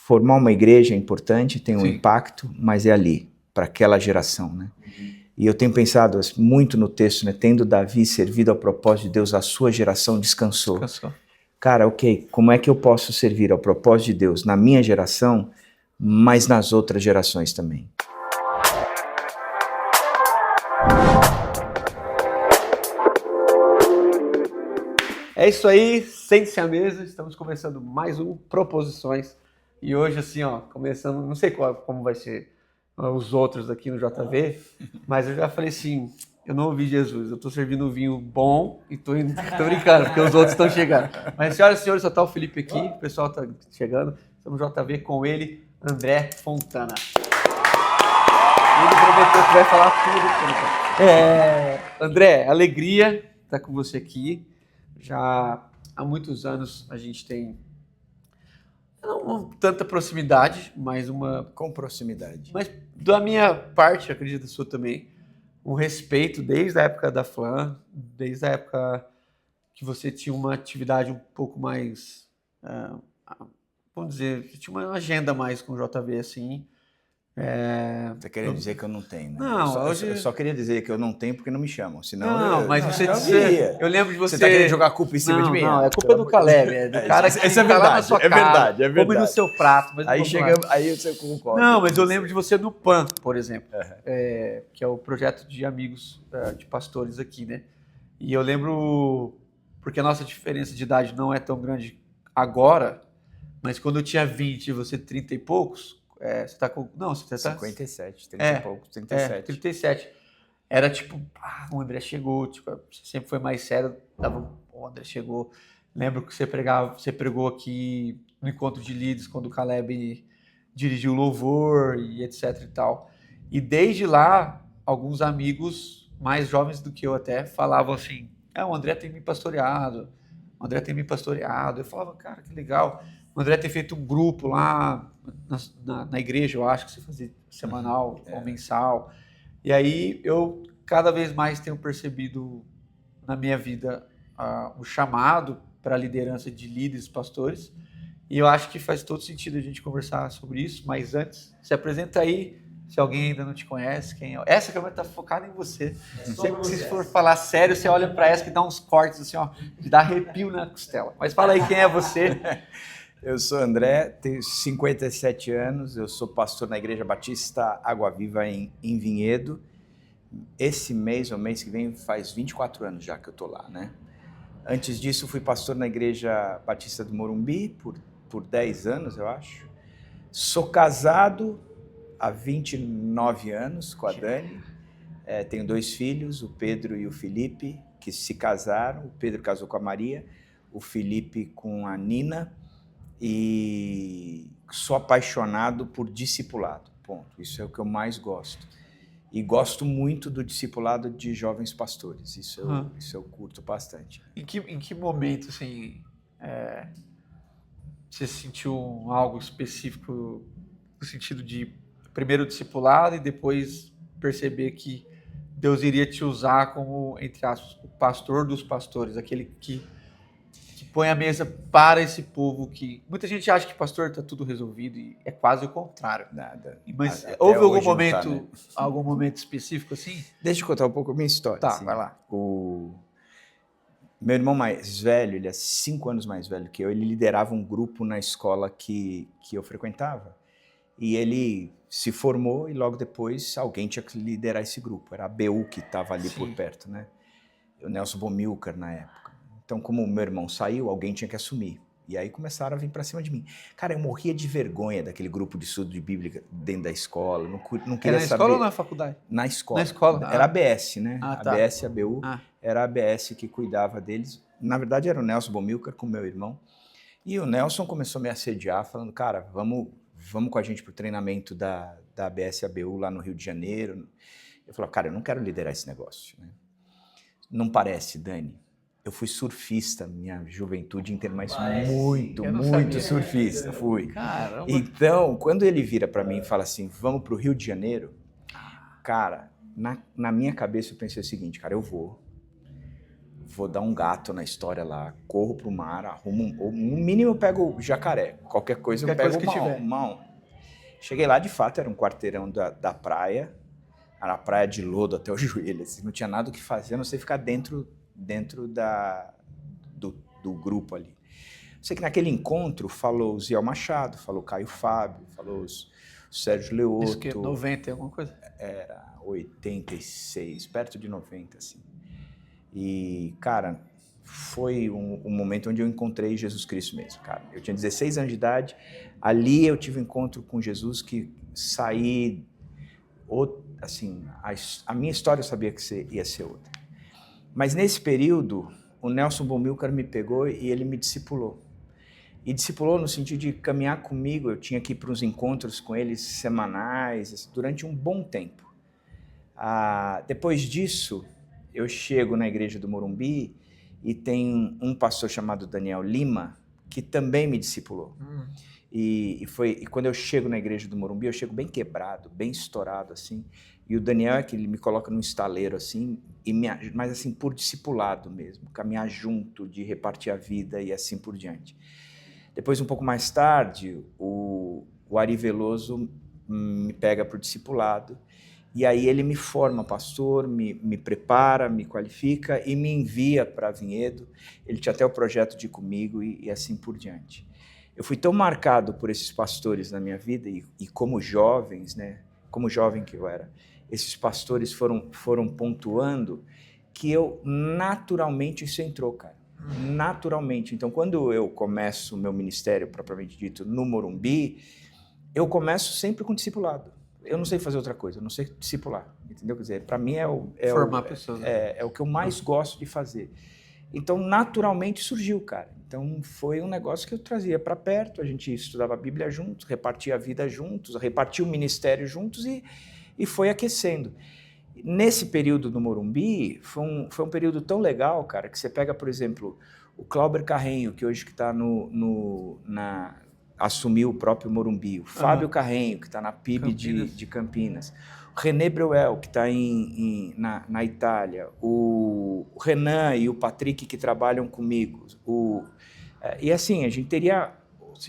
formar uma igreja é importante, tem um Sim. impacto, mas é ali, para aquela geração, né? E eu tenho pensado muito no texto, né? Tendo Davi servido ao propósito de Deus, a sua geração descansou. Cara, ok, como é que eu posso servir ao propósito de Deus na minha geração, mas nas outras gerações também? É isso aí, sente-se à mesa, estamos começando mais um Proposições. E hoje, assim, ó, começando, não sei como vai ser os outros aqui no JV, mas eu já falei assim, eu não ouvi Jesus, eu tô servindo um vinho bom e tô brincando, porque os outros estão chegando. Mas, senhoras e senhores, só tá o Felipe aqui, o pessoal tá chegando, estamos no JV com ele, André Fontana. Ele prometeu que vai falar tudo. André, alegria estar com você aqui. Já há muitos anos a gente tem não tanta proximidade, mas com proximidade. Mas da minha parte, acredito da sua também, um respeito desde a época da FLAM, desde a época que você tinha uma atividade um pouco mais, vamos dizer, você tinha uma agenda mais com o JV assim. Você queria dizer que eu não tenho, né? Não, eu só queria dizer que eu não tenho porque não me chamam. Senão não, mas você eu lembro de você. Você tá querendo jogar a culpa em cima de mim? Não, é culpa do Caleb, é do cara que essa é tá lá na sua casa, é verdade. come no seu prato. Mas aí você concorda. Não, mas eu lembro de você no PAN, por exemplo, que é o projeto de amigos de pastores aqui, né? E eu lembro, porque a nossa diferença de idade não é tão grande agora, mas quando eu tinha 20 e você 30 e poucos, você tá com... Não, você tá... 57, 30 e poucos, 37. 37. Era tipo, o André chegou, tipo, você sempre foi mais sério, o André chegou. Lembro que você pregou aqui no encontro de líderes, quando o Caleb dirigiu o louvor e etc e tal. E desde lá, alguns amigos mais jovens do que eu até falavam assim, o André tem me pastoreado, Eu falava, cara, que legal. O André tem feito um grupo lá na igreja, eu acho que você fazia semanal ou mensal. E aí eu cada vez mais tenho percebido na minha vida o chamado para a liderança de líderes, pastores. E eu acho que faz todo sentido a gente conversar sobre isso. Mas antes, se apresenta aí, se alguém ainda não te conhece, quem é. Essa câmera está focada em você. Sempre que você for falar sério, você olha para essa que dá uns cortes assim, ó, de dar arrepio na costela. Mas fala aí quem é você. Eu sou André, tenho 57 anos, eu sou pastor na Igreja Batista Água Viva em Vinhedo. Esse mês, ou mês que vem, faz 24 anos já que eu estou lá, né? Antes disso, fui pastor na Igreja Batista do Morumbi por 10 anos, eu acho. Sou casado há 29 anos com a Dani. Tenho 2 filhos, o Pedro e o Felipe, que se casaram. O Pedro casou com a Maria, o Felipe com a Nina. E sou apaixonado por discipulado, ponto. Isso é o que eu mais gosto. E gosto muito do discipulado de jovens pastores. Isso eu curto bastante. Em que momento, assim, você sentiu algo específico no sentido de primeiro discipulado e depois perceber que Deus iria te usar como, entre aspas, o pastor dos pastores, aquele que põe a mesa para esse povo que... Muita gente acha que pastor está tudo resolvido e é quase o contrário. Nada. Mas houve algum momento, né? Algum momento específico assim? Deixa eu contar um pouco a minha história. Tá, assim. vai lá. O meu irmão mais velho, ele é 5 anos mais velho que eu, ele liderava um grupo na escola que eu frequentava. E ele se formou e logo depois alguém tinha que liderar esse grupo. Era a ABU que estava ali por perto, né? O Nelson Bomilcar na época. Então, como o meu irmão saiu, alguém tinha que assumir. E aí começaram a vir para cima de mim. Cara, eu morria de vergonha daquele grupo de estudo de Bíblia dentro da escola. Não queria saber. Na escola ou na faculdade? Na escola. Na escola. Era a ABS, né? Tá. ABS e a ABU. Era a ABS que cuidava deles. Na verdade, era o Nelson Bomilcar com o meu irmão. E o Nelson começou a me assediar, falando, cara, vamos com a gente para o treinamento da ABS e ABU lá no Rio de Janeiro. Eu falei, cara, eu não quero liderar esse negócio. Né? Não parece, Dani. Eu fui surfista minha juventude inteira, mas muito surfista. Fui. Caramba. Então, quando ele vira para mim e fala assim, vamos para o Rio de Janeiro, cara, na minha cabeça eu pensei o seguinte, cara, eu vou vou dar um gato na história lá, corro pro mar, arrumo no mínimo eu pego o jacaré, qualquer coisa eu pego uma onda. Cheguei lá, de fato, era um quarteirão da praia, era a praia de lodo até o joelho, assim, não tinha nada o que fazer, a não ser ficar dentro do grupo ali. Sei que naquele encontro falou o Ziel Machado, falou o Caio Fábio, falou o Sérgio Leoto. Isso que é 90, alguma coisa? Era 86, perto de 90, assim. E, cara, foi um momento onde eu encontrei Jesus Cristo mesmo, cara. Eu tinha 16 anos de idade, ali eu tive um encontro com Jesus que saí, assim, a minha história eu sabia que ia ser outra. Mas nesse período, o Nelson Bomilcar me pegou e ele me discipulou. E discipulou no sentido de caminhar comigo, eu tinha que ir para uns encontros com eles semanais, durante um bom tempo. Depois disso, eu chego na igreja do Morumbi e tem um pastor chamado Daniel Lima, que também me discipulou. E quando eu chego na igreja do Morumbi, eu chego bem quebrado, bem estourado, assim. E o Daniel é que ele me coloca num estaleiro, assim, mas assim, por discipulado mesmo, caminhar junto, de repartir a vida e assim por diante. Depois, um pouco mais tarde, o Ari Veloso me pega para o discipulado, e aí ele me forma pastor, me prepara, me qualifica e me envia para Vinhedo. Ele tinha até o projeto de ir comigo e assim por diante. Eu fui tão marcado por esses pastores na minha vida e como jovens, né? Como jovem que eu era, esses pastores foram pontuando que eu naturalmente isso entrou, cara. Naturalmente. Então, quando eu começo o meu ministério, propriamente dito, no Morumbi, eu começo sempre com discipulado. Eu não sei fazer outra coisa, eu não sei discipular, entendeu? Quer dizer, para mim formar pessoas. É o que eu mais gosto de fazer. Então, naturalmente surgiu, cara. Então, foi um negócio que eu trazia para perto, a gente estudava a Bíblia juntos, repartia a vida juntos, repartia o ministério juntos e foi aquecendo. Nesse período no Morumbi, foi um período tão legal, cara, que você pega, por exemplo, o Cláudio Carrenho, que hoje está assumiu o próprio Morumbi, o Fábio Carrenho, que está na PIB de Campinas, o René Breuel, que está na Itália, o Renan e o Patrick, que trabalham comigo. E assim, a gente teria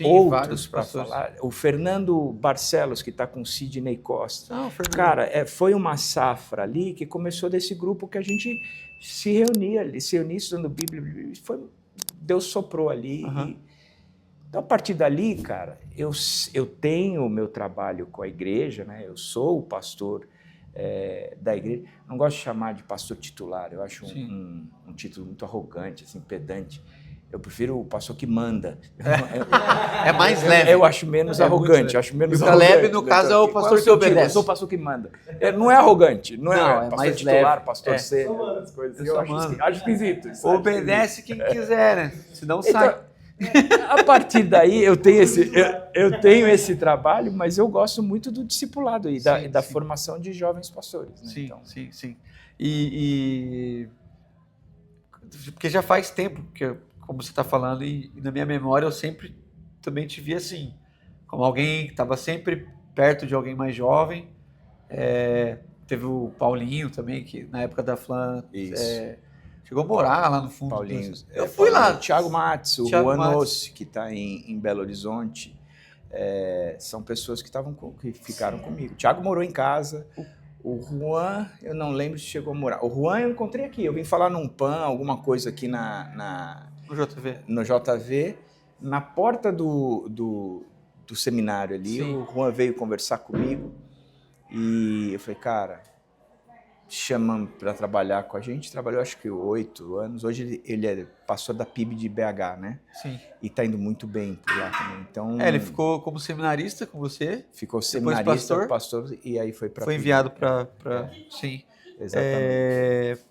outros para falar. O Fernando Barcelos, que está com o Sidney Costa. Cara, foi uma safra ali que começou desse grupo que a gente se reunia estudando Bíblia. Deus soprou ali. Então, a partir dali, cara, eu tenho o meu trabalho com a igreja, né? Eu sou o pastor da igreja. Não gosto de chamar de pastor titular, eu acho um título muito arrogante, assim, pedante. Eu prefiro o pastor que manda. É mais leve. Eu acho menos arrogante. Acho menos o Caleb, no caso, é o pastor que obedece. Eu sou o pastor que manda. Não é arrogante. Não é pastor mais titular, leve. pastor C. Essas coisas. Eu acho esquisito. Obedece quem quiser, né? Senão sai. A partir daí, eu tenho esse trabalho, mas eu gosto muito do discipulado e da formação de jovens pastores. Né? Sim. Porque já faz tempo que como você está falando, e na minha memória eu sempre também te vi assim, como alguém que estava sempre perto de alguém mais jovem. Teve o Paulinho também, que na época da Flan chegou a morar lá no fundo. Paulinho, eu fui lá. O Thiago Matos, o Juan Nossi, que está em Belo Horizonte, são pessoas que ficaram comigo. O Thiago morou em casa. O Juan, eu não lembro se chegou a morar. O Juan eu encontrei aqui, eu vim falar num PAN, alguma coisa aqui no JV, na porta do seminário ali. O Juan veio conversar comigo e eu falei, cara, chama para trabalhar com a gente. Trabalhou acho que 8 anos. Hoje ele é pastor da PIB de BH, né? Sim. E está indo muito bem por lá também. Então, ele ficou como seminarista com você? Ficou seminarista, pastor, e aí foi para. Foi enviado para. Sim. Exatamente.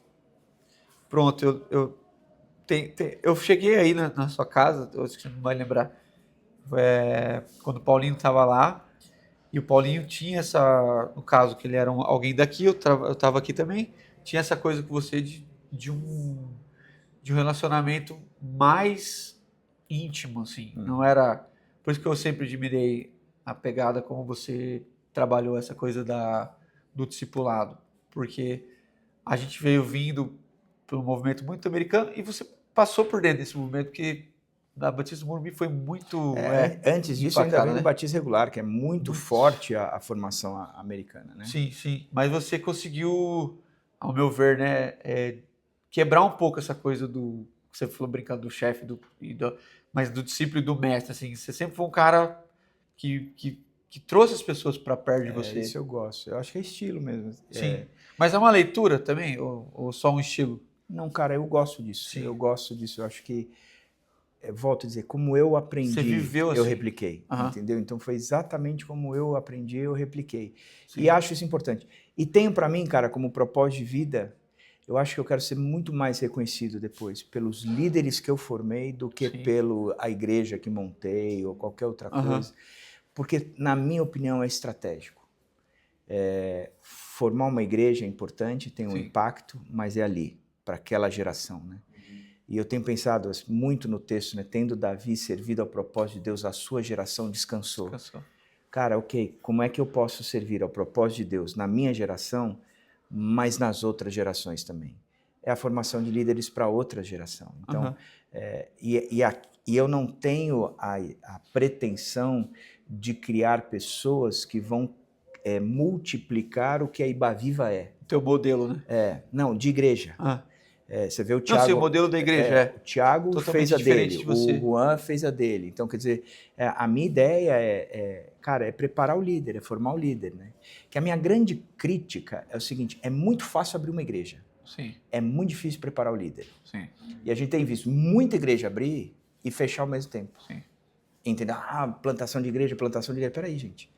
Pronto, eu cheguei aí na sua casa, eu acho que você não vai lembrar, quando o Paulinho estava lá, e o Paulinho tinha no caso que ele era alguém daqui, eu estava aqui também, tinha essa coisa com você de um relacionamento mais íntimo, assim, não era, por isso que eu sempre admirei a pegada como você trabalhou essa coisa do discipulado, porque a gente veio vindo pelo movimento muito americano e você passou por dentro desse movimento, porque a Batista do Morumbi foi muito Antes disso, ainda vem do né? batismo regular, que é muito forte a formação americana, né? Sim, sim. Mas você conseguiu, ao meu ver, né, quebrar um pouco essa coisa do que você falou brincando do chefe, mas do discípulo e do mestre, assim. Você sempre foi um cara que trouxe as pessoas para perto de você. Isso eu gosto. Eu acho que é estilo mesmo. Sim. Mas é uma leitura também, ou só um estilo? Não, cara, eu gosto disso. Sim. Eu gosto disso. Eu acho que, volto a dizer, como eu aprendi, Você viveu eu assim. repliquei, entendeu? Então foi exatamente como eu aprendi, eu repliquei. Sim. E acho isso importante. E tenho para mim, cara, como propósito de vida, eu acho que eu quero ser muito mais reconhecido depois pelos líderes que eu formei do que pela igreja que montei ou qualquer outra coisa. Porque, na minha opinião, é estratégico. Formar uma igreja é importante, tem um impacto, mas é ali, para aquela geração, né? E eu tenho pensado muito no texto, né? Tendo Davi servido ao propósito de Deus, a sua geração descansou. Cara, ok, como é que eu posso servir ao propósito de Deus na minha geração, mas nas outras gerações também? É a formação de líderes para outra geração. Então, e eu não tenho a pretensão de criar pessoas que vão multiplicar o que a Ibaviva é. Teu modelo, né? Não, de igreja. Você vê o Thiago... Não, sim, o modelo da igreja O Thiago totalmente fez a dele, de você. o Juan fez a dele. Então, quer dizer, a minha ideia cara, é preparar o líder, é formar o líder, né? Que a minha grande crítica é o seguinte, é muito fácil abrir uma igreja. Sim. É muito difícil preparar o líder. Sim. E a gente tem visto muita igreja abrir e fechar ao mesmo tempo. Sim. Entendeu? Plantação de igreja. Peraí, gente.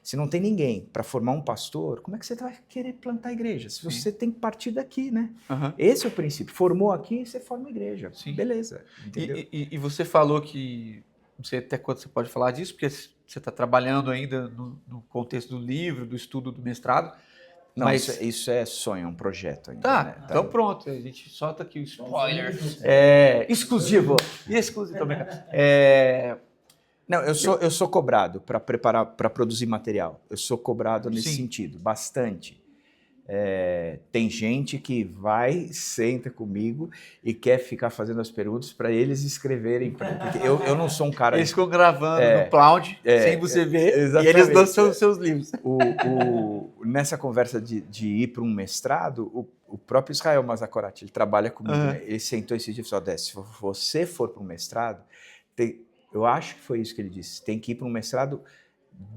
Se não tem ninguém para formar um pastor, como é que você vai querer plantar igreja? Se você tem que partir daqui, né? Esse é o princípio. Formou aqui, você forma a igreja. Sim. Beleza. Entendeu? E você falou que, não sei até quando você pode falar disso, porque você está trabalhando ainda no contexto do livro, do estudo do mestrado. Não, mas isso é sonho, é um projeto ainda. Tá, né? então pronto, a gente solta aqui o spoiler. Exclusivo. E exclusivo também. Não, eu sou cobrado para preparar, para produzir material. Eu sou cobrado nesse sentido, bastante. Tem gente que vai, senta comigo e quer ficar fazendo as perguntas para eles escreverem. Porque eu não sou um cara... Eles ficam gravando no cloud, sem você ver, e eles dão seus livros. Nessa conversa de ir para um mestrado, o próprio Israel Mazakorati, ele trabalha comigo, né? Ele sentou esse dia e falou, se você for para um mestrado, eu acho que foi isso que ele disse, tem que ir para um mestrado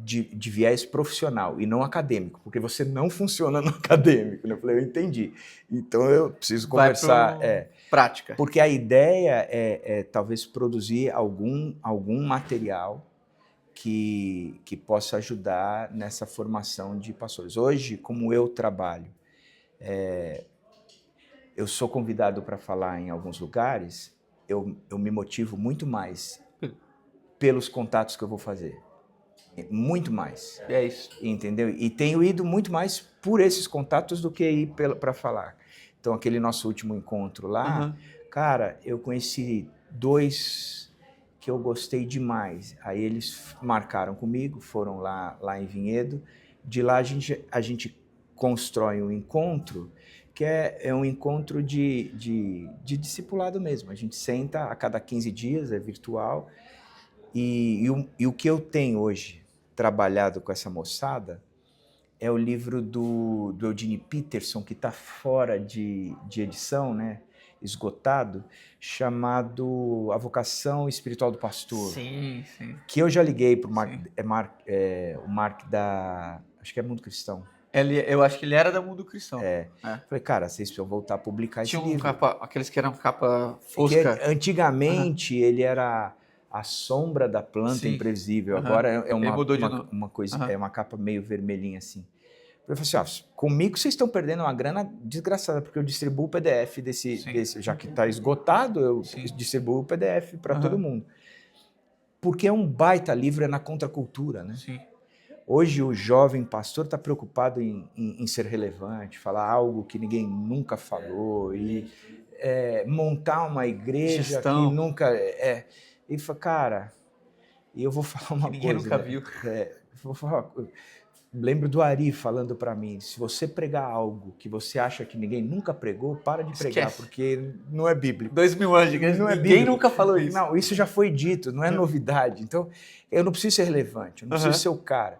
de viés profissional e não acadêmico, porque você não funciona no acadêmico. Eu falei, eu entendi. Então eu preciso conversar. Prática. Porque a ideia é talvez produzir algum material que possa ajudar nessa formação de pastores. Hoje, como eu trabalho, eu sou convidado para falar em alguns lugares, eu me motivo muito mais pelos contatos que eu vou fazer. Muito mais. É isso. Entendeu? E tenho ido muito mais por esses contatos do que ir para falar. Então, aquele nosso último encontro lá, cara, eu conheci 2 que eu gostei demais. Aí eles marcaram comigo, foram lá em Vinhedo. De lá a gente constrói um encontro que é um encontro de discipulado mesmo. A gente senta a cada 15 dias, é virtual. E o que eu tenho hoje trabalhado com essa moçada é o livro do Eugene Peterson, que está fora de edição, né? Esgotado, chamado A Vocação Espiritual do Pastor. Sim. Que eu já liguei para o Mark da... Acho que é Mundo Cristão. Eu acho que ele era da Mundo Cristão. Falei, cara, vocês precisam voltar a publicar esse livro. Aqueles que eram capa fosca. Que, antigamente ele era a sombra da planta imprevisível. Agora é uma coisa, é uma capa meio vermelhinha assim. Eu falei assim, comigo vocês estão perdendo uma grana desgraçada, porque eu distribuo o PDF desse já que está esgotado, eu distribuo o PDF para todo mundo. Porque é um baita livro, é na contracultura, né? Sim. Hoje o jovem pastor está preocupado em ser relevante, falar algo que ninguém nunca falou, e montar uma igreja que nunca... E fala, cara, e eu vou falar uma coisa... Ninguém nunca viu. Vou falar uma coisa. lembro do Ari falando para mim, se você pregar algo que você acha que ninguém nunca pregou, para de pregar, Esquece. porque não é bíblico. 2000 anos de igreja, Não é ninguém bíblico. nunca falou isso. Não, isso já foi dito, não é novidade. Então, eu não preciso ser relevante, eu não preciso ser o cara.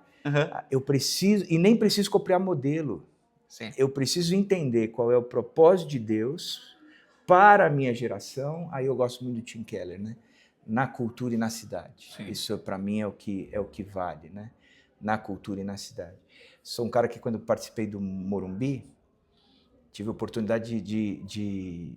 Eu preciso, e nem preciso copiar modelo. Sim. Eu preciso entender qual é o propósito de Deus para a minha geração. Aí eu gosto muito do Tim Keller, né? Na cultura e na cidade. Sim. Isso para mim é o que vale, né? Na cultura e na cidade. Sou um cara que quando participei do Morumbi, tive a oportunidade de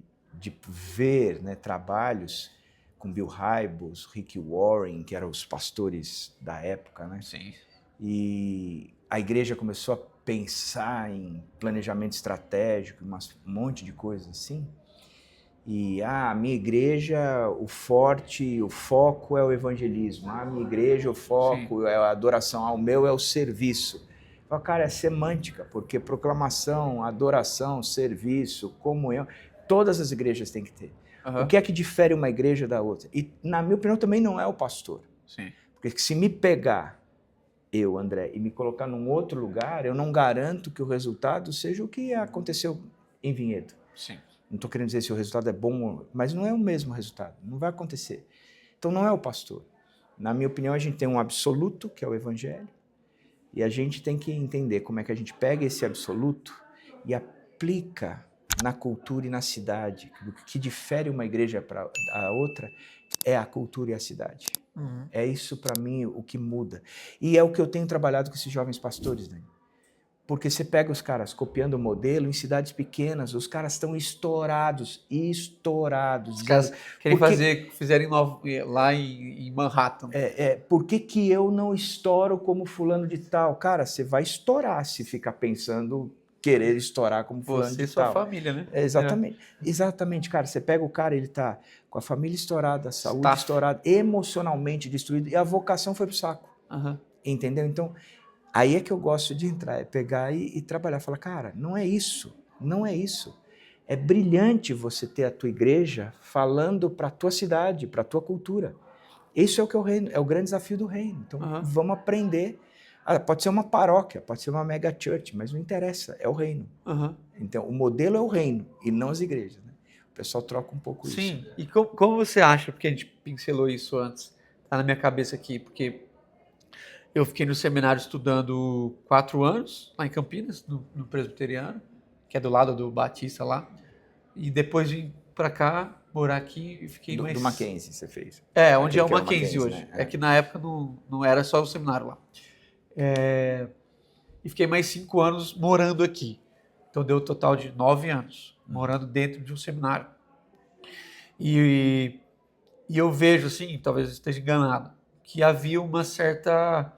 ver, né, trabalhos com Bill Hybels, Rick Warren, que eram os pastores da época, né? Sim. E a igreja começou a pensar em planejamento estratégico, um monte de coisas assim. E a minha igreja, o foco é o evangelismo. A minha igreja, o foco é a adoração. O meu é o serviço. Falo, cara, é semântica, porque proclamação, adoração, serviço, comunhão, todas as igrejas têm que ter. O que é que difere uma igreja da outra? E, na minha opinião, também não é o pastor. Sim. Porque se me pegar, eu, André, e me colocar num outro lugar, eu não garanto que o resultado seja o que aconteceu em Vinhedo. Sim. Não estou querendo dizer se o resultado é bom, mas não é o mesmo resultado, não vai acontecer. Então não é o pastor. Na minha opinião, a gente tem um absoluto, que é o evangelho, e a gente tem que entender como é que a gente pega esse absoluto e aplica na cultura e na cidade. O que difere uma igreja para a outra é a cultura e a cidade. É isso, para mim, o que muda. E é o que eu tenho trabalhado com esses jovens pastores, Dani. Porque você pega os caras copiando o modelo em cidades pequenas, os caras estão estourados. Os caras querem fizerem lá em Manhattan. Por que eu não estouro como fulano de tal? Cara, você vai estourar se ficar pensando querer estourar como fulano de tal. Você e sua família, né? Exatamente. Exatamente, cara. Você pega o cara, ele tá com a família estourada, a saúde estourada, emocionalmente destruído, e a vocação foi pro saco. Entendeu? Então, aí é que eu gosto de entrar, é pegar e trabalhar. Falar, cara, não é isso, não é isso. É brilhante você ter a tua igreja falando para a tua cidade, para a tua cultura. Isso é o que é o reino, é o grande desafio do reino. Então, vamos aprender. Pode ser uma paróquia, pode ser uma mega church, mas não interessa, é o reino. Então, o modelo é o reino e não as igrejas. Né? O pessoal troca um pouco isso. Sim, e como você acha, porque a gente pincelou isso antes, tá na minha cabeça aqui, porque eu fiquei no seminário estudando 4 anos, lá em Campinas, no Presbiteriano, que é do lado do Batista lá, e depois vim para cá, morar aqui e fiquei do Mackenzie você fez. Onde é o Mackenzie hoje. Né? É que na época não era só o seminário lá. E fiquei mais 5 anos morando aqui. Então deu um total de 9 anos, morando dentro de um seminário. E eu vejo, assim, talvez eu esteja enganado, que havia uma certa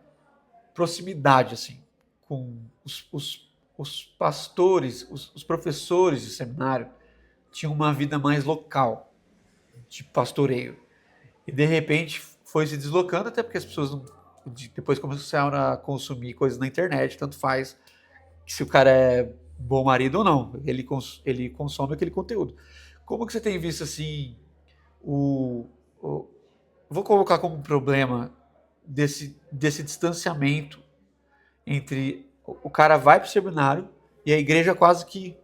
proximidade, assim, com os pastores, os professores de seminário, tinham uma vida mais local, de pastoreio. E, de repente, foi se deslocando, até porque as pessoas depois começaram a consumir coisas na internet, tanto faz que se o cara é bom marido ou não, ele consome aquele conteúdo. Como que você tem visto, assim, vou colocar como um problema desse distanciamento entre o cara vai pro seminário e a igreja quase que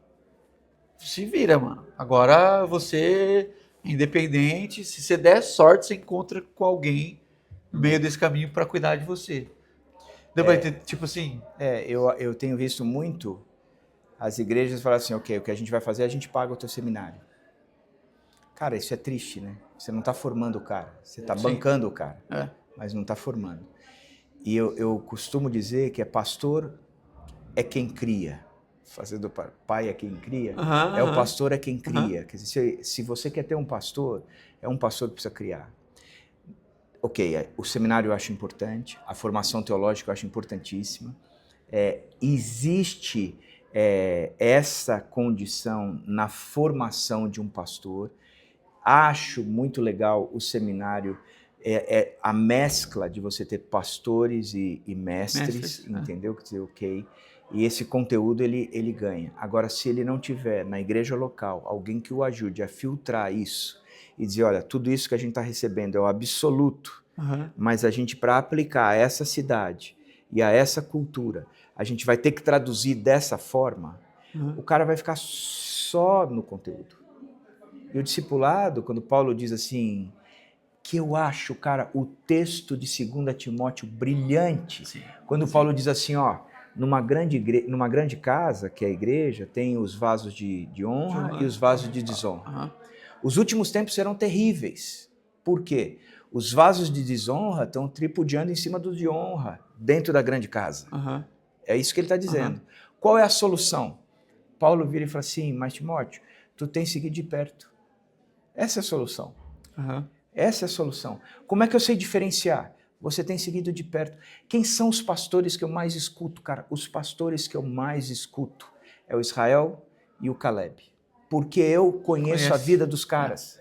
se vira, mano. Agora você é independente, se você der sorte, você encontra com alguém no meio desse caminho para cuidar de você. Tipo assim... eu tenho visto muito as igrejas falarem assim, ok, o que a gente vai fazer, a gente paga o teu seminário. Cara, isso é triste, né? Você não está formando o cara, você está bancando o cara, mas não está formando. E eu costumo dizer que pastor é quem cria. Fazendo pai é quem cria, o pastor é quem cria. Quer dizer, se você quer ter um pastor, é um pastor que precisa criar. Ok, o seminário eu acho importante, a formação teológica eu acho importantíssima. Existe essa condição na formação de um pastor. Acho muito legal o seminário, a mescla de você ter pastores e mestres, entendeu? Quer dizer, ok. E esse conteúdo ele ganha. Agora, se ele não tiver na igreja local alguém que o ajude a filtrar isso e dizer, olha, tudo isso que a gente está recebendo é o absoluto, mas a gente, para aplicar essa cidade e a essa cultura, a gente vai ter que traduzir dessa forma, o cara vai ficar só no conteúdo. E o discipulado, quando Paulo diz assim, que eu acho, cara, o texto de 2 Timóteo brilhante, Sim. quando Paulo diz assim, ó, numa grande casa, que é a igreja, tem os vasos de honra e os vasos de desonra. Os últimos tempos serão terríveis. Por quê? Os vasos de desonra estão tripudiando em cima dos de honra, dentro da grande casa. É isso que ele está dizendo. Qual é a solução? Paulo vira e fala assim, mas Timóteo, tu tens seguido de perto. Essa é a solução. Essa é a solução. Como é que eu sei diferenciar? Você tem seguido de perto. Quem são os pastores que eu mais escuto, cara? Os pastores que eu mais escuto é o Israel e o Caleb. Porque eu conheço a vida dos caras.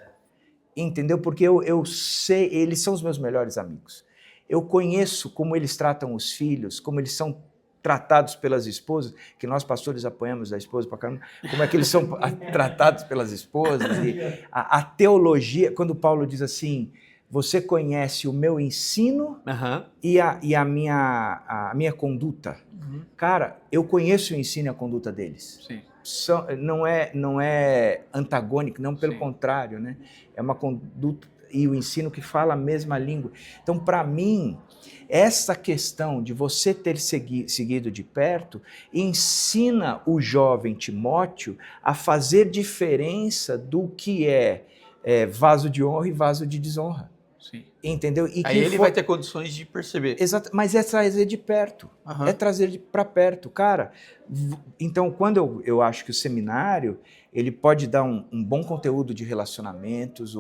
Entendeu? Porque eu sei, eles são os meus melhores amigos. Eu conheço como eles tratam os filhos, como eles são tratados pelas esposas, que nós pastores apanhamos da esposa pra caramba, como é que eles são tratados pelas esposas. E a teologia, quando Paulo diz assim, você conhece o meu ensino e a minha conduta. Cara, eu conheço o ensino e a conduta deles. Sim. Não é antagônico, não, pelo contrário, né? É uma conduta e o ensino que fala a mesma língua. Então, para mim, essa questão de você ter seguido de perto ensina o jovem Timóteo a fazer diferença do que é vaso de honra e vaso de desonra. Sim. Entendeu? E aí ele vai ter condições de perceber. Exato, mas é trazer de perto, é trazer para perto. Cara, então quando eu acho que o seminário, ele pode dar um bom conteúdo de relacionamentos.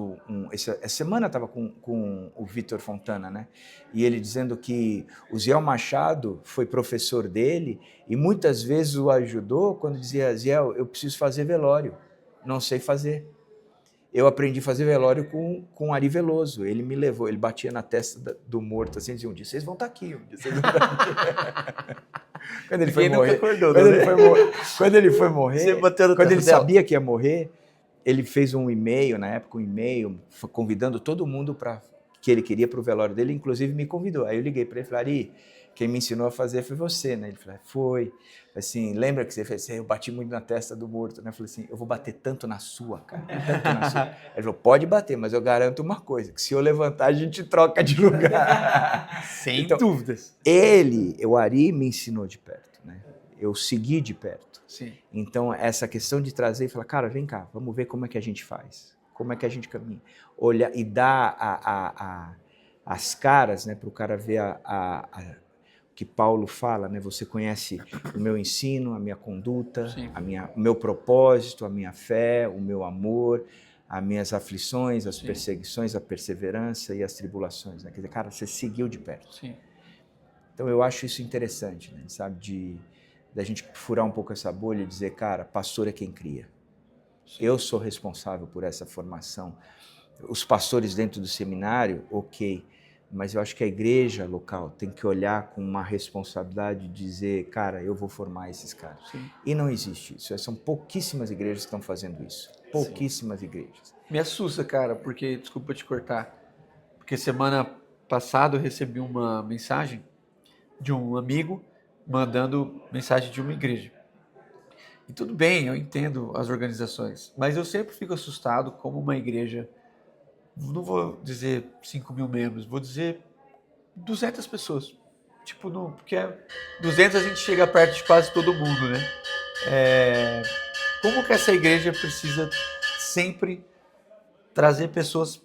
Essa semana eu estava com o Vitor Fontana, né? E ele dizendo que o Ziel Machado foi professor dele e muitas vezes o ajudou quando dizia, Ziel, eu preciso fazer velório, não sei fazer. Eu aprendi a fazer velório com Ari Veloso. Ele me levou, ele batia na testa do morto assim, dizia, um dia vocês vão estar aqui, um dia vocês vão estar aqui. Quando ele foi morrer, quando ele foi morrer, quando ele sabia que ia morrer, ele fez um e-mail, na época convidando todo mundo que ele queria para o velório dele, inclusive me convidou. Aí eu liguei para ele e falei, Ari, quem me ensinou a fazer foi você, né? Ele falou, foi. Assim, lembra que você fez? Eu bati muito na testa do morto, né? Eu falei assim, eu vou bater tanto na sua, cara, tanto na sua. Ele falou, pode bater, mas eu garanto uma coisa, que se eu levantar, a gente troca de lugar. Sem dúvidas. O Ari me ensinou de perto, né? Eu segui de perto. Sim. Então, essa questão de trazer e falar, cara, vem cá, vamos ver como é que a gente faz, como é que a gente caminha. Olhar e dar as caras, né, para o cara ver que Paulo fala, né? Você conhece o meu ensino, a minha conduta, o meu propósito, a minha fé, o meu amor, as minhas aflições, as perseguições, a perseverança e as tribulações. Né? Quer dizer, cara, você seguiu de perto. Sim. Então eu acho isso interessante, né? Sabe, da gente furar um pouco essa bolha e dizer, cara, pastor é quem cria. Sim. Eu sou responsável por essa formação. Os pastores dentro do seminário, ok. Mas eu acho que a igreja local tem que olhar com uma responsabilidade de dizer, cara, eu vou formar esses caras. Sim. E não existe isso. São pouquíssimas igrejas que estão fazendo isso. Pouquíssimas igrejas. Me assusta, cara, porque, desculpa te cortar, porque semana passada eu recebi uma mensagem de um amigo mandando mensagem de uma igreja. E tudo bem, eu entendo as organizações, mas eu sempre fico assustado como uma igreja... Não vou dizer 5.000 membros, vou dizer 200 pessoas. Tipo, porque 200 a gente chega perto de quase todo mundo, né? Como que essa igreja precisa sempre trazer pessoas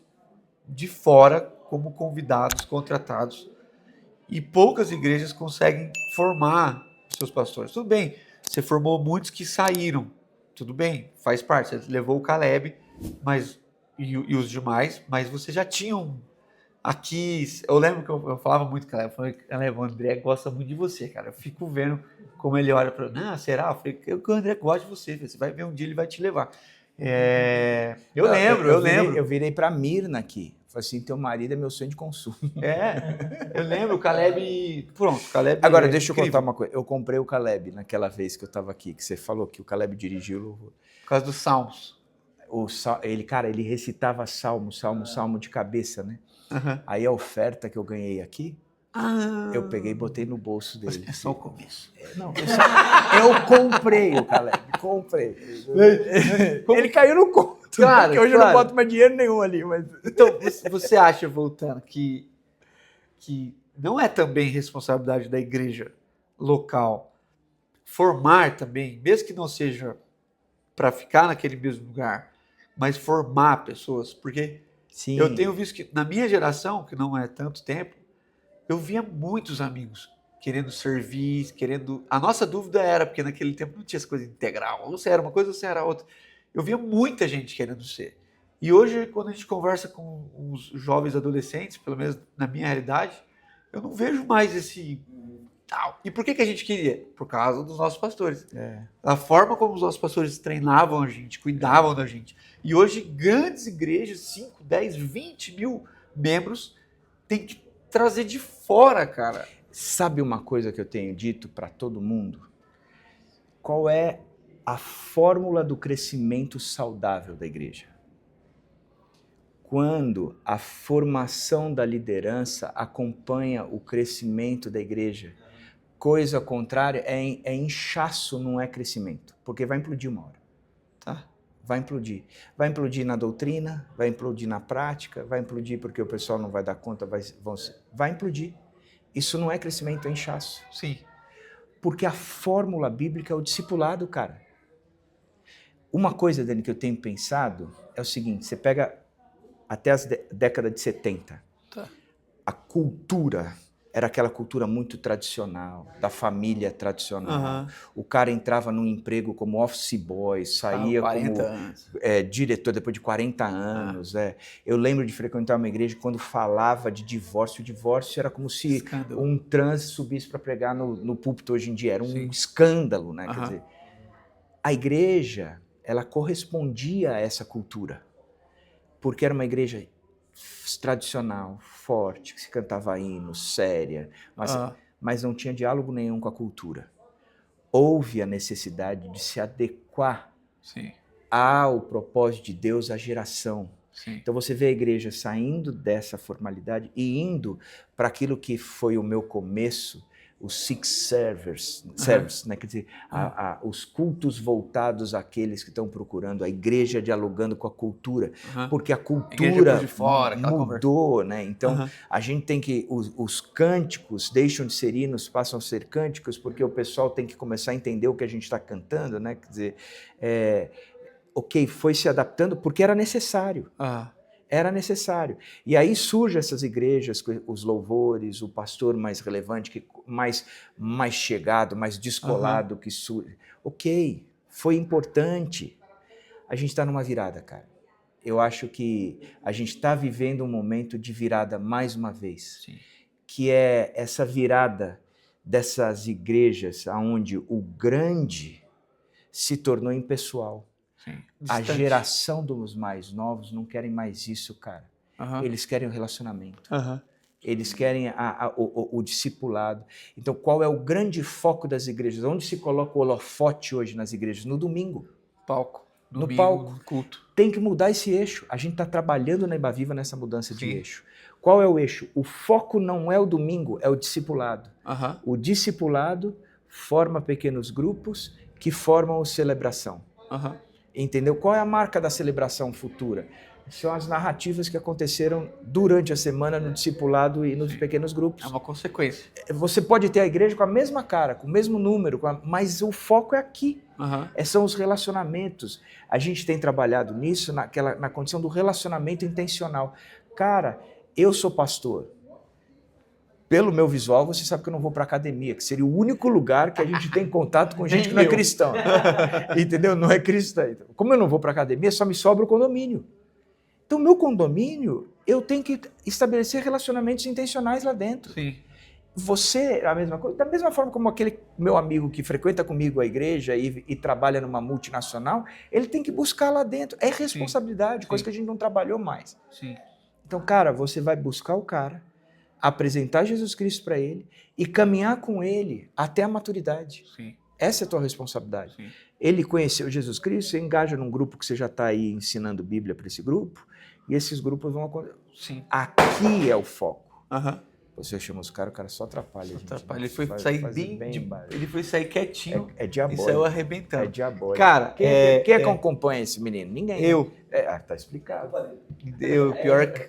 de fora como convidados, contratados, e poucas igrejas conseguem formar seus pastores. Tudo bem, você formou muitos que saíram, tudo bem, faz parte, você levou o Caleb, mas... E os demais, mas você já tinha aqui, eu lembro que eu falava muito com ela, o André gosta muito de você, cara, eu fico vendo como ele olha para mim, será? Eu falei, o André gosta de você, você vai ver um dia ele vai te levar. Eu lembro. Eu virei para Mirna aqui, falei assim, teu marido é meu sonho de consumo. Eu lembro, o Caleb, Agora, deixa eu contar uma coisa, eu comprei o Caleb naquela vez que eu estava aqui, que você falou que o Caleb dirigiu... Por causa dos salmos. Ele recitava salmo de cabeça, né? Aí a oferta que eu ganhei aqui, Eu peguei e botei no bolso dele. É só o começo. Não, eu comprei o Caleb, comprei. Ele caiu no conto, Claro, porque hoje eu não boto mais dinheiro nenhum ali. Mas... Então, você acha, voltando, que não é também responsabilidade da igreja local formar também, mesmo que não seja para ficar naquele mesmo lugar, mas formar pessoas? Porque Sim. eu tenho visto que na minha geração, que não é tanto tempo, eu via muitos amigos querendo servir, querendo... A nossa dúvida era, porque naquele tempo não tinha essa coisa integral, ou você era uma coisa ou você era outra. Eu via muita gente querendo ser. E hoje, quando a gente conversa com os jovens adolescentes, pelo menos na minha realidade, eu não vejo mais esse tal. E por que a gente queria? Por causa dos nossos pastores. A forma como os nossos pastores treinavam a gente, cuidavam da gente. E hoje, grandes igrejas, 5, 10, 20 mil membros, tem que trazer de fora, cara. Sabe uma coisa que eu tenho dito para todo mundo? Qual é a fórmula do crescimento saudável da igreja? Quando a formação da liderança acompanha o crescimento da igreja. Coisa contrária é inchaço, não é crescimento, porque vai implodir uma hora. Tá. Vai implodir. Vai implodir na doutrina, vai implodir na prática, vai implodir porque o pessoal não vai dar conta, vai implodir. Isso não é crescimento, é inchaço. Sim. Porque a fórmula bíblica é o discipulado, cara. Uma coisa, Dani, que eu tenho pensado é o seguinte, você pega até a década de 70, Tá. A cultura era aquela cultura muito tradicional, da família tradicional. O cara entrava num emprego como office boy, saía 40 como anos. Diretor depois de 40 anos. Eu lembro de frequentar uma igreja quando falava de divórcio. O divórcio era como se um trans subisse para pregar no púlpito hoje em dia. Era um escândalo, né? Quer dizer, a igreja, ela correspondia a essa cultura, porque era uma igreja tradicional, forte, que se cantava hino, séria, mas não tinha diálogo nenhum com a cultura. Houve a necessidade de se adequar ao propósito de Deus, à geração. Então você vê a igreja saindo dessa formalidade e indo para aquilo que foi o meu começo, os six service, né? Quer dizer, os cultos voltados àqueles que estão procurando, a igreja dialogando com a cultura, porque a cultura de fora, mudou, né? Então a gente tem que, os cânticos deixam de ser hinos, passam a ser cânticos, porque o pessoal tem que começar a entender o que a gente está cantando, né? Quer dizer, foi se adaptando porque era necessário. Era necessário. E aí surgem essas igrejas, os louvores, o pastor mais relevante, mais chegado, mais descolado que surge. Foi importante. A gente está numa virada, cara. Eu acho que a gente está vivendo um momento de virada mais uma vez. Que é essa virada dessas igrejas onde o grande se tornou impessoal. A geração dos mais novos não querem mais isso, cara. Eles querem o relacionamento. Eles querem o discipulado. Então, qual é o grande foco das igrejas? Onde se coloca o holofote hoje nas igrejas? No domingo. Palco. No palco. No culto. Tem que mudar esse eixo. A gente está trabalhando na Ibaviva nessa mudança de eixo. Qual é o eixo? O foco não é o domingo, é o discipulado. O discipulado forma pequenos grupos que formam a celebração. Entendeu? Qual é a marca da celebração futura? São as narrativas que aconteceram durante a semana no discipulado e nos pequenos grupos. É uma consequência. Você pode ter a igreja com a mesma cara, com o mesmo número, mas o foco é aqui. São os relacionamentos. A gente tem trabalhado nisso, na condição do relacionamento intencional. Cara, eu sou pastor. Pelo meu visual, você sabe que eu não vou para academia, que seria o único lugar que a gente tem contato com gente que não é cristã. Entendeu? Não é cristã. Como eu não vou para academia, só me sobra o condomínio. Então, meu condomínio, eu tenho que estabelecer relacionamentos intencionais lá dentro. Você, a mesma coisa, da mesma forma como aquele meu amigo que frequenta comigo a igreja e trabalha numa multinacional, ele tem que buscar lá dentro. É responsabilidade, coisa que a gente não trabalhou mais. Então, cara, você vai buscar o cara, apresentar Jesus Cristo para ele e caminhar com ele até a maturidade. Essa é a tua responsabilidade. Ele conheceu Jesus Cristo, você engaja num grupo que você já está aí ensinando Bíblia para esse grupo, e esses grupos vão acontecer. Aqui é o foco. Você chama os caras, o cara só atrapalha. A gente, Atrapalha. né? Ele foi Faz- sair faz bem, embaixo. ele foi sair quietinho É e diabólico. saiu É arrebentando. diabólico. Cara, Quem é que acompanha esse menino? Ninguém. eu. Tá explicado.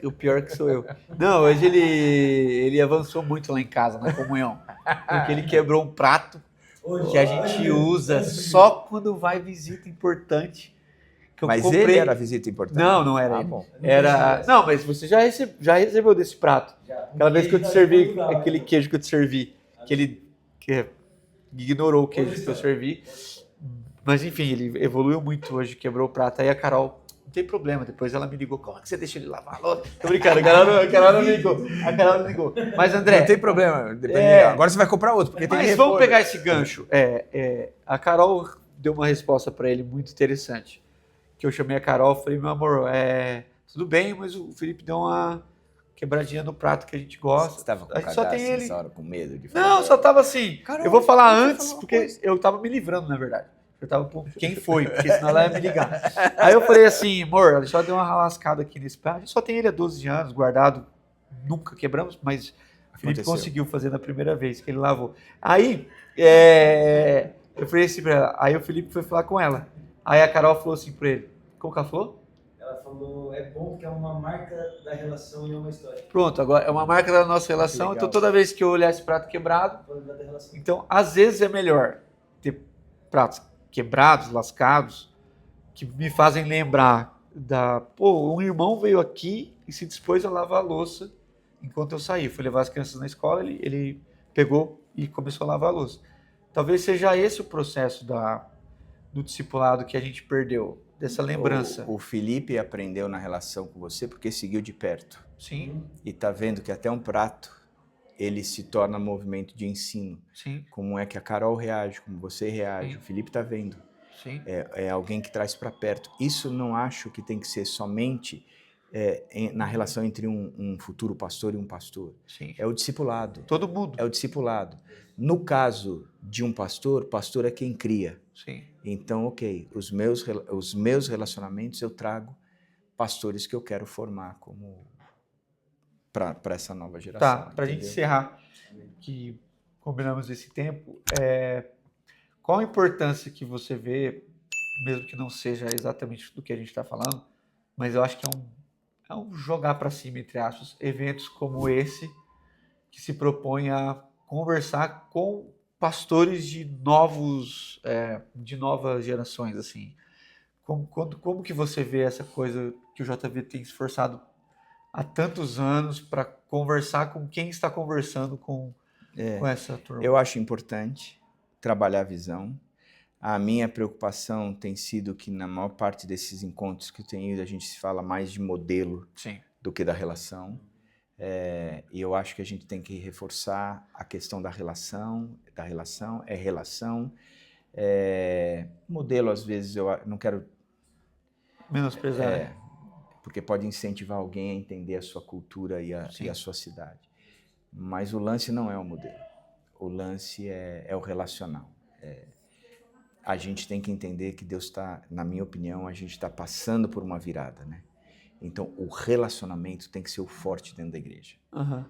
O pior que sou eu. Não, hoje ele avançou muito lá em casa, na comunhão. Porque ele quebrou um prato que a gente usa só quando vai visita importante. Que eu Mas comprei... ele era visita importante? Não era ele. Bom. Era... Não, mas você já recebeu desse prato. Aquela vez que eu te servi, aquele queijo que eu te servi, que ignorou o queijo que eu servi. Mas enfim, ele evoluiu muito hoje, quebrou o prato. Aí a Carol, não tem problema, depois ela me ligou, como é que você deixa ele lavar a louça? Tô brincando, a Carol não me ligou. A Carol não ligou. Mas André... Não tem problema. Agora você vai comprar outro, porque tem Mas que vamos repor. pegar esse gancho. A Carol deu uma resposta para ele muito interessante. Que eu chamei a Carol e falei, meu amor, tudo bem, mas o Felipe deu uma quebradinha no prato que a gente gosta. Você estava com A gente só tem ele. nessa hora, com medo de falar? Não, só tava assim. Carol, eu vou falar deixa eu antes, falar uma porque coisa. eu tava me livrando, na verdade. Eu tava com quem foi, porque senão ela ia me ligar. Aí eu falei assim, amor, ela só deu uma lascada aqui nesse prato. A gente só tem ele há 12 anos, guardado. Nunca quebramos, mas o Felipe conseguiu fazer na primeira vez que ele lavou. Aí, eu falei assim pra ela. Aí o Felipe foi falar com ela. Aí a Carol falou assim pra ele. Como que ela falou? Ela falou, é bom que é uma marca da relação e é uma história. Pronto, agora é uma marca da nossa relação. Então toda vez que eu olhar esse prato quebrado, então às vezes é melhor ter pratos quebrados, lascados, que me fazem lembrar um irmão veio aqui e se dispôs a lavar a louça enquanto eu saí. Fui levar as crianças na escola, ele pegou e começou a lavar a louça. Talvez seja esse o processo do discipulado que a gente perdeu, dessa lembrança. O Felipe aprendeu na relação com você porque seguiu de perto. Sim. E tá vendo que até um prato, ele se torna movimento de ensino. Sim. Como é que a Carol reage, como você reage. Sim. O Felipe tá vendo. Sim. É alguém que traz para perto. Isso não acho que tem que ser somente na relação entre um futuro pastor e um pastor. Sim. É o discipulado. Todo mundo. É o discipulado. No caso de um pastor é quem cria. Sim. Então, ok, os meus relacionamentos eu trago pastores que eu quero formar como para essa nova geração. Tá, para a gente encerrar, que combinamos esse tempo, qual a importância que você vê, mesmo que não seja exatamente do que a gente está falando, mas eu acho que é um jogar para cima, entre aspas, eventos como esse, que se propõe a conversar com pastores de novas gerações, assim. Como que você vê essa coisa que o JV tem se esforçado há tantos anos para conversar com quem está conversando com essa turma? Eu acho importante trabalhar a visão. A minha preocupação tem sido que na maior parte desses encontros que eu tenho ido, a gente se fala mais de modelo Sim. do que da relação. E eu acho que a gente tem que reforçar a questão da relação, relação. Modelo, às vezes, eu não quero... menosprezar. Porque pode incentivar alguém a entender a sua cultura e a sua cidade. Mas o lance não é o modelo. O lance é o relacional. A gente tem que entender que Deus está, na minha opinião, a gente está passando por uma virada, né? Então, o relacionamento tem que ser o forte dentro da igreja. Uhum.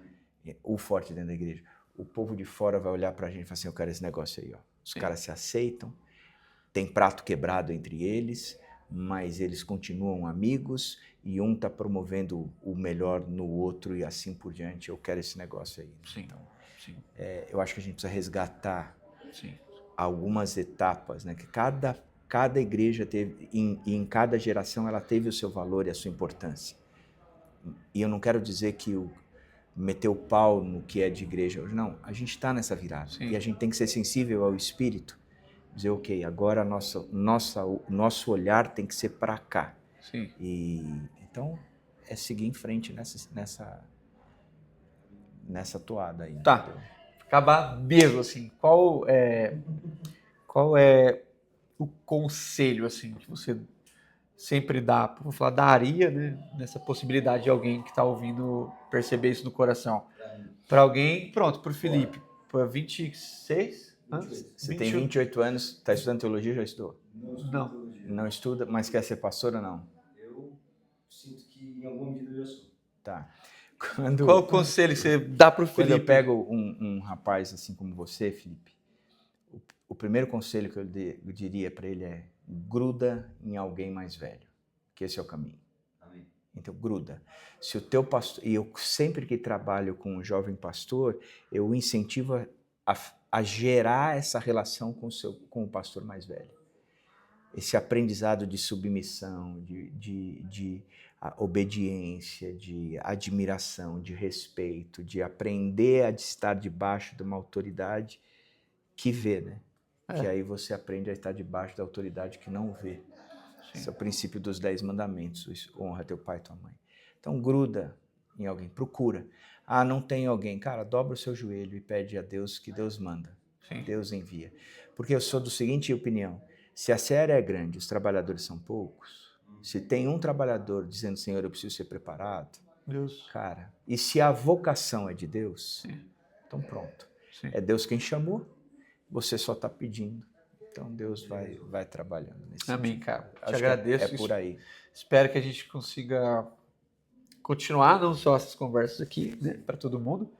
O forte dentro da igreja. O povo de fora vai olhar pra gente e falar assim, eu quero esse negócio aí, ó. Os caras se aceitam, tem prato quebrado entre eles, mas eles continuam amigos e um está promovendo o melhor no outro e assim por diante. Eu quero esse negócio aí. Sim. Então, Sim. Eu acho que a gente precisa resgatar Sim. algumas etapas, né? Que cada igreja teve, e em cada geração ela teve o seu valor e a sua importância. E eu não quero dizer que meter o pau no que é de igreja hoje, não. A gente está nessa virada. Sim. E a gente tem que ser sensível ao Espírito. Dizer, ok, agora o nosso olhar tem que ser para cá. Sim. E então é seguir em frente nessa toada aí. Tá. Entendeu? Acabar mesmo, assim, qual é o conselho, assim, que você sempre dá, vou falar, daria, né, nessa possibilidade de alguém que está ouvindo perceber isso no coração? Para alguém, pronto, para o Felipe, para 26 anos? Você tem 28 anos, está estudando teologia, já estudou? Não. Não estuda, mas quer ser pastor ou não? Eu sinto que em alguma medida eu já sou. Tá. Qual o conselho que você dá pro Quando eu Felipe? pego um rapaz assim como você, Felipe, o primeiro conselho que eu diria para ele é: gruda em alguém mais velho, que esse é o caminho. Amém. Então, gruda. Se o teu pastor, e eu sempre que trabalho com um jovem pastor, eu o incentivo a gerar essa relação com o pastor mais velho. Esse aprendizado de submissão, de obediência, de admiração, de respeito, de aprender a estar debaixo de uma autoridade que vê, né? Que aí você aprende a estar debaixo da autoridade que não vê. Esse é o princípio dos 10 mandamentos. Honra teu pai e tua mãe. Então, gruda em alguém, procura. Ah, não tem alguém. Cara, dobra o seu joelho e pede a Deus que Deus manda. Sim. Deus envia. Porque eu sou do seguinte opinião: se a seara é grande, os trabalhadores são poucos, se tem um trabalhador dizendo, Senhor, eu preciso ser preparado, Deus. cara, e se a vocação é de Deus, Sim. então pronto. Sim. É Deus quem chamou, você só está pedindo. Então Deus vai trabalhando nesse Amém, sentido. cara. Te Acho que agradeço. É por aí. Espero que a gente consiga continuar não só essas conversas aqui, né, para todo mundo,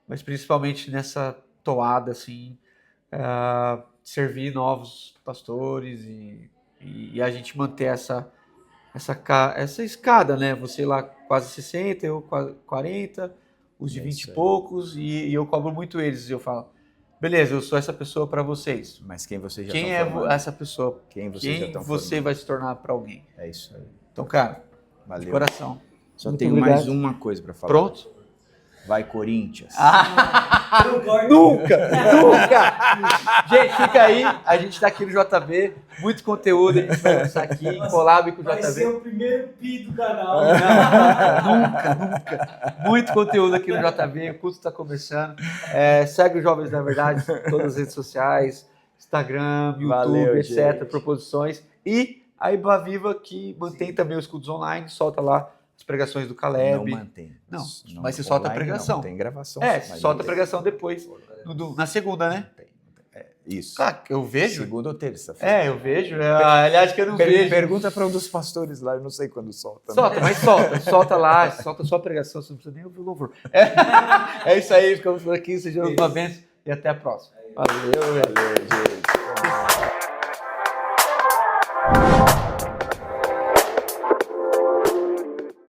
mas principalmente nessa toada, assim, servir novos pastores e a gente manter essa escada, né? Você lá quase 60, eu quase 40, os de É 20 isso e aí. poucos, e eu cobro muito eles. E eu falo, beleza, eu sou essa pessoa para vocês. Mas quem você já Quem estão é formando? essa pessoa? Quem você já Quem estão você formando? vai se tornar para alguém? É isso aí. Então, cara, de Valeu. coração. Só Muito tenho obrigado. mais uma coisa para falar. Pronto? Vai, Corinthians. Nunca! Gente, fica aí. A gente tá aqui no JB. Muito conteúdo. A gente vai lançar aqui em collab com o Vai ser JB. o primeiro pi do canal. Nunca. Muito conteúdo aqui no JB. O curso está começando. Segue os Jovens da Verdade em todas as redes sociais. Instagram, YouTube, Valeu, etc. gente. Proposições. E a Iba Viva, que mantém também os cultos online. Solta lá as pregações do Caleb. Não mantém. Não, mas você solta a online pregação. Não tem gravação. Solta a mantém. pregação depois. Na segunda, né? Não tem. Isso. Ah, eu vejo. Segunda ou terça-feira. Eu vejo. Aliás, que eu não vejo. Pergunta para um dos pastores lá, eu não sei quando solta. né? Solta, mas solta lá, solta só a pregação, você não precisa nem ouvir o louvor. É isso aí, ficamos por aqui, sejam uma bênção e até a próxima. Valeu, velho. Valeu, gente.